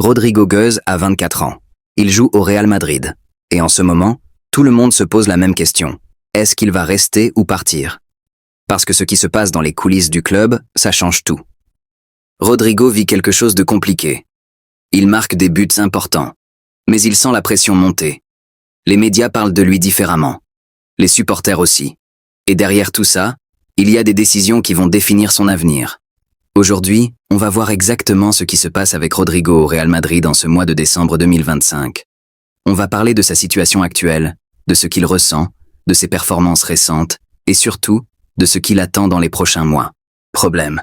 Rodrigo Goes a 24 ans. Il joue au Real Madrid. Et en ce moment, tout le monde se pose la même question. Est-ce qu'il va rester ou partir? Parce que ce qui se passe dans les coulisses du club, ça change tout. Rodrigo vit quelque chose de compliqué. Il marque des buts importants. Mais il sent la pression monter. Les médias parlent de lui différemment. Les supporters aussi. Et derrière tout ça, il y a des décisions qui vont définir son avenir. Aujourd'hui, on va voir exactement ce qui se passe avec Rodrigo au Real Madrid en ce mois de décembre 2025. On va parler de sa situation actuelle, de ce qu'il ressent, de ses performances récentes, et surtout, de ce qu'il attend dans les prochains mois. Problème.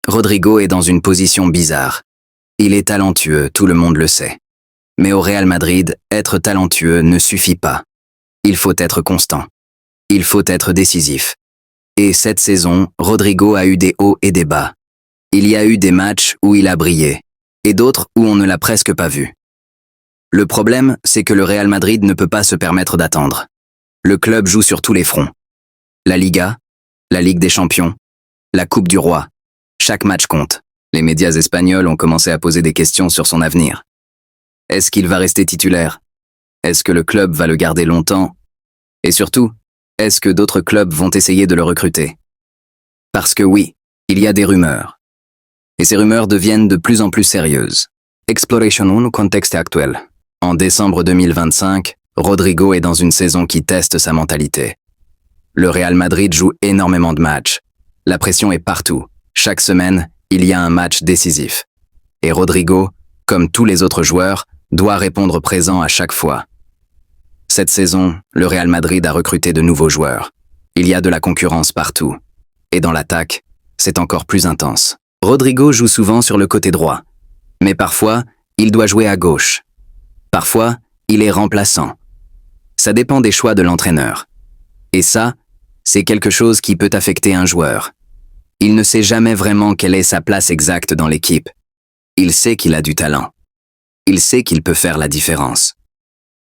Rodrigo est dans une position bizarre. Il est talentueux, tout le monde le sait. Mais au Real Madrid, être talentueux ne suffit pas. Il faut être constant. Il faut être décisif. Et cette saison, Rodrigo a eu des hauts et des bas. Il y a eu des matchs où il a brillé, et d'autres où on ne l'a presque pas vu. Le problème, c'est que le Real Madrid ne peut pas se permettre d'attendre. Le club joue sur tous les fronts. La Liga, la Ligue des Champions, la Coupe du Roi. Chaque match compte. Les médias espagnols ont commencé à poser des questions sur son avenir. Est-ce qu'il va rester titulaire? Est-ce que le club va le garder longtemps? Et surtout, est-ce que d'autres clubs vont essayer de le recruter? Parce que oui, il y a des rumeurs. Et ces rumeurs deviennent de plus en plus sérieuses. Exploration 1, contexte actuel. En décembre 2025, Rodrigo est dans une saison qui teste sa mentalité. Le Real Madrid joue énormément de matchs. La pression est partout. Chaque semaine, il y a un match décisif. Et Rodrigo, comme tous les autres joueurs, doit répondre présent à chaque fois. Cette saison, le Real Madrid a recruté de nouveaux joueurs. Il y a de la concurrence partout. Et dans l'attaque, c'est encore plus intense. Rodrigo joue souvent sur le côté droit. Mais parfois, il doit jouer à gauche. Parfois, il est remplaçant. Ça dépend des choix de l'entraîneur. Et ça, c'est quelque chose qui peut affecter un joueur. Il ne sait jamais vraiment quelle est sa place exacte dans l'équipe. Il sait qu'il a du talent. Il sait qu'il peut faire la différence.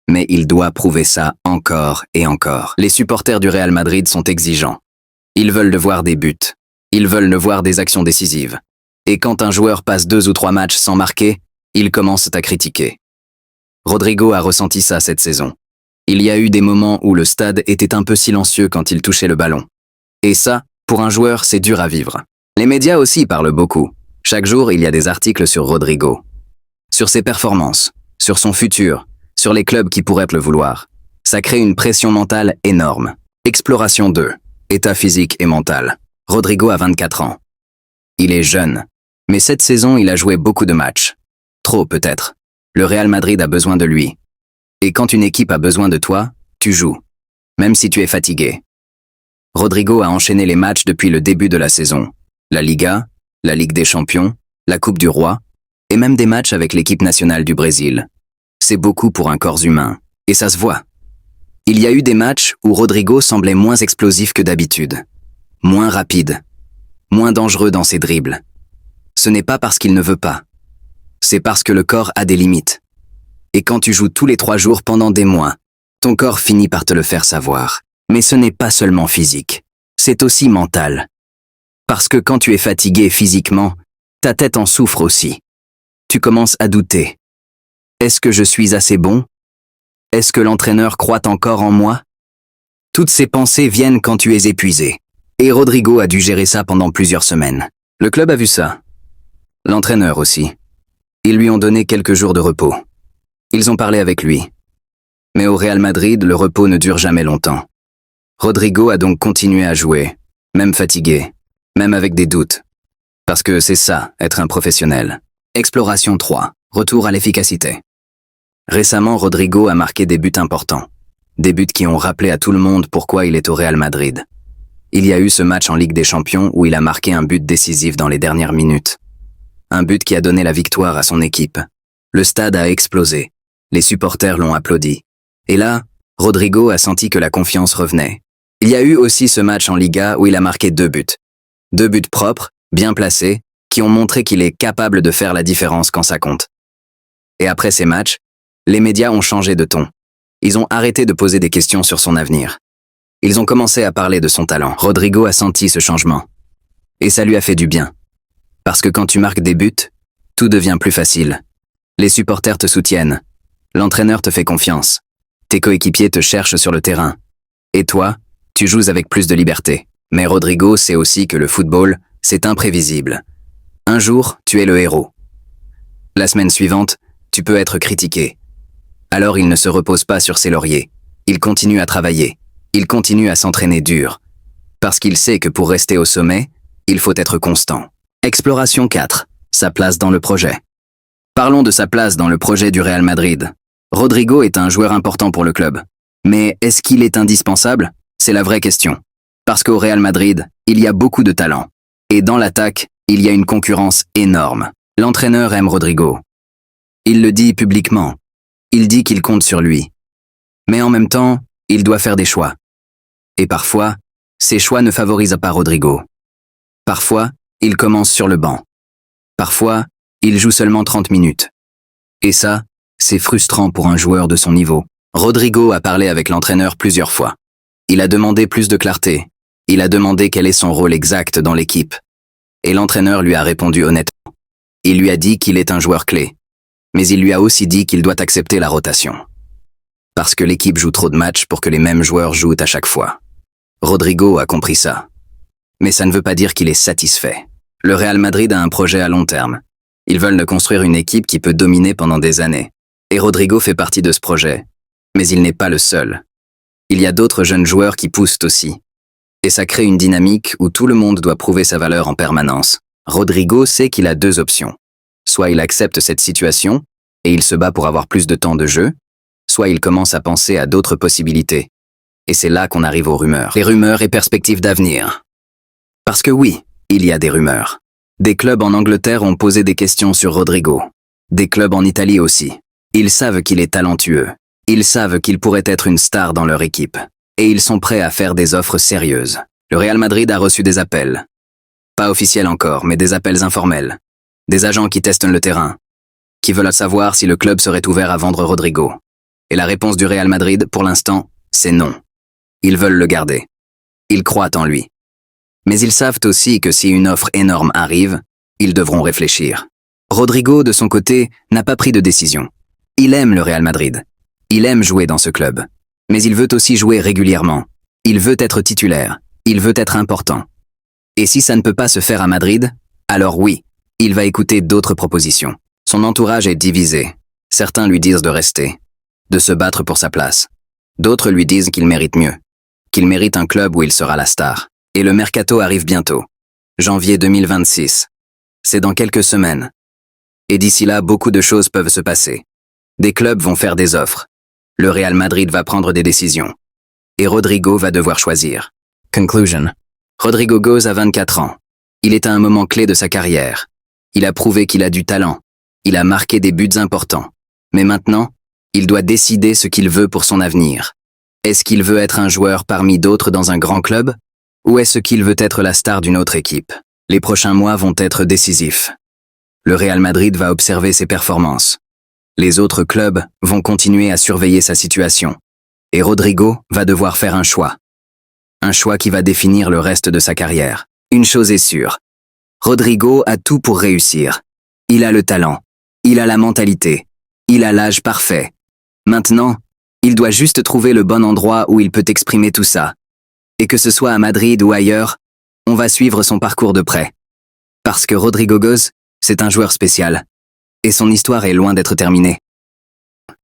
Mais il doit prouver ça encore et encore. Les supporters du Real Madrid sont exigeants. Ils veulent de voir des buts. Ils veulent de voir des actions décisives. Et quand un joueur passe 2 ou 3 matchs sans marquer, ils commencent à critiquer. Rodrigo a ressenti ça cette saison. Il y a eu des moments où le stade était un peu silencieux quand il touchait le ballon. Et ça, pour un joueur, c'est dur à vivre. Les médias aussi parlent beaucoup. Chaque jour, il y a des articles sur Rodrigo. Sur ses performances, sur son futur, sur les clubs qui pourraient le vouloir. Ça crée une pression mentale énorme. Exploration 2. État physique et mental. Rodrigo a 24 ans. Il est jeune. Mais cette saison, il a joué beaucoup de matchs. Trop peut-être. Le Real Madrid a besoin de lui. Et quand une équipe a besoin de toi, tu joues. Même si tu es fatigué. Rodrigo a enchaîné les matchs depuis le début de la saison. La Liga, la Ligue des Champions, la Coupe du Roi, et même des matchs avec l'équipe nationale du Brésil. C'est beaucoup pour un corps humain. Et ça se voit. Il y a eu des matchs où Rodrigo semblait moins explosif que d'habitude. Moins rapide. Moins dangereux dans ses dribbles. Ce n'est pas parce qu'il ne veut pas. C'est parce que le corps a des limites. Et quand tu joues tous les 3 jours pendant des mois, ton corps finit par te le faire savoir. Mais ce n'est pas seulement physique. C'est aussi mental. Parce que quand tu es fatigué physiquement, ta tête en souffre aussi. Tu commences à douter. Est-ce que je suis assez bon? Est-ce que l'entraîneur croit encore en moi? Toutes ces pensées viennent quand tu es épuisé. Et Rodrigo a dû gérer ça pendant plusieurs semaines. Le club a vu ça. L'entraîneur aussi. Ils lui ont donné quelques jours de repos. Ils ont parlé avec lui. Mais au Real Madrid, le repos ne dure jamais longtemps. Rodrigo a donc continué à jouer, même fatigué, même avec des doutes. Parce que c'est ça, être un professionnel. Exploration 3. Retour à l'efficacité. Récemment, Rodrigo a marqué des buts importants. Des buts qui ont rappelé à tout le monde pourquoi il est au Real Madrid. Il y a eu ce match en Ligue des Champions où il a marqué un but décisif dans les dernières minutes. Un but qui a donné la victoire à son équipe. Le stade a explosé. Les supporters l'ont applaudi. Et là, Rodrigo a senti que la confiance revenait. Il y a eu aussi ce match en Liga où il a marqué 2 buts. 2 buts propres, bien placés, qui ont montré qu'il est capable de faire la différence quand ça compte. Et après ces matchs, les médias ont changé de ton. Ils ont arrêté de poser des questions sur son avenir. Ils ont commencé à parler de son talent. Rodrigo a senti ce changement. Et ça lui a fait du bien. Parce que quand tu marques des buts, tout devient plus facile. Les supporters te soutiennent. L'entraîneur te fait confiance. Tes coéquipiers te cherchent sur le terrain. Et toi, tu joues avec plus de liberté. Mais Rodrigo sait aussi que le football, c'est imprévisible. Un jour, tu es le héros. La semaine suivante, tu peux être critiqué. Alors il ne se repose pas sur ses lauriers. Il continue à travailler. Il continue à s'entraîner dur. Parce qu'il sait que pour rester au sommet, il faut être constant. Exploration 4. Sa place dans le projet. Parlons de sa place dans le projet du Real Madrid. Rodrigo est un joueur important pour le club. Mais est-ce qu'il est indispensable? C'est la vraie question. Parce qu'au Real Madrid, il y a beaucoup de talent. Et dans l'attaque, il y a une concurrence énorme. L'entraîneur aime Rodrigo. Il le dit publiquement. Il dit qu'il compte sur lui. Mais en même temps, il doit faire des choix. Et parfois, ces choix ne favorisent pas Rodrigo. Parfois, il commence sur le banc. Parfois, il joue seulement 30 minutes. Et ça, c'est frustrant pour un joueur de son niveau. Rodrigo a parlé avec l'entraîneur plusieurs fois. Il a demandé plus de clarté. Il a demandé quel est son rôle exact dans l'équipe. Et l'entraîneur lui a répondu honnêtement. Il lui a dit qu'il est un joueur clé. Mais il lui a aussi dit qu'il doit accepter la rotation. Parce que l'équipe joue trop de matchs pour que les mêmes joueurs jouent à chaque fois. Rodrigo a compris ça. Mais ça ne veut pas dire qu'il est satisfait. Le Real Madrid a un projet à long terme. Ils veulent construire une équipe qui peut dominer pendant des années. Et Rodrigo fait partie de ce projet. Mais il n'est pas le seul. Il y a d'autres jeunes joueurs qui poussent aussi. Et ça crée une dynamique où tout le monde doit prouver sa valeur en permanence. Rodrigo sait qu'il a deux options. Soit il accepte cette situation, et il se bat pour avoir plus de temps de jeu, soit il commence à penser à d'autres possibilités. Et c'est là qu'on arrive aux rumeurs. Les rumeurs et perspectives d'avenir. Parce que oui, il y a des rumeurs. Des clubs en Angleterre ont posé des questions sur Rodrigo. Des clubs en Italie aussi. Ils savent qu'il est talentueux. Ils savent qu'il pourrait être une star dans leur équipe. Et ils sont prêts à faire des offres sérieuses. Le Real Madrid a reçu des appels. Pas officiels encore, mais des appels informels. Des agents qui testent le terrain. Qui veulent savoir si le club serait ouvert à vendre Rodrigo. Et la réponse du Real Madrid, pour l'instant, c'est non. Ils veulent le garder. Ils croient en lui. Mais ils savent aussi que si une offre énorme arrive, ils devront réfléchir. Rodrigo, de son côté, n'a pas pris de décision. Il aime le Real Madrid. Il aime jouer dans ce club. Mais il veut aussi jouer régulièrement. Il veut être titulaire. Il veut être important. Et si ça ne peut pas se faire à Madrid, alors oui, il va écouter d'autres propositions. Son entourage est divisé. Certains lui disent de rester, de se battre pour sa place. D'autres lui disent qu'il mérite mieux, qu'il mérite un club où il sera la star. Et le mercato arrive bientôt. Janvier 2026. C'est dans quelques semaines. Et d'ici là, beaucoup de choses peuvent se passer. Des clubs vont faire des offres. Le Real Madrid va prendre des décisions. Et Rodrigo va devoir choisir. Conclusion. Rodrigo Góes a 24 ans. Il est à un moment clé de sa carrière. Il a prouvé qu'il a du talent. Il a marqué des buts importants. Mais maintenant, il doit décider ce qu'il veut pour son avenir. Est-ce qu'il veut être un joueur parmi d'autres dans un grand club? Ou est-ce qu'il veut être la star d'une autre équipe? Les prochains mois vont être décisifs. Le Real Madrid va observer ses performances. Les autres clubs vont continuer à surveiller sa situation. Et Rodrigo va devoir faire un choix. Un choix qui va définir le reste de sa carrière. Une chose est sûre. Rodrigo a tout pour réussir. Il a le talent. Il a la mentalité. Il a l'âge parfait. Maintenant, il doit juste trouver le bon endroit où il peut exprimer tout ça. Et que ce soit à Madrid ou ailleurs, on va suivre son parcours de près. Parce que Rodrigo Góes, c'est un joueur spécial. Et son histoire est loin d'être terminée.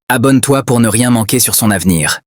Abonne-toi pour ne rien manquer sur son avenir.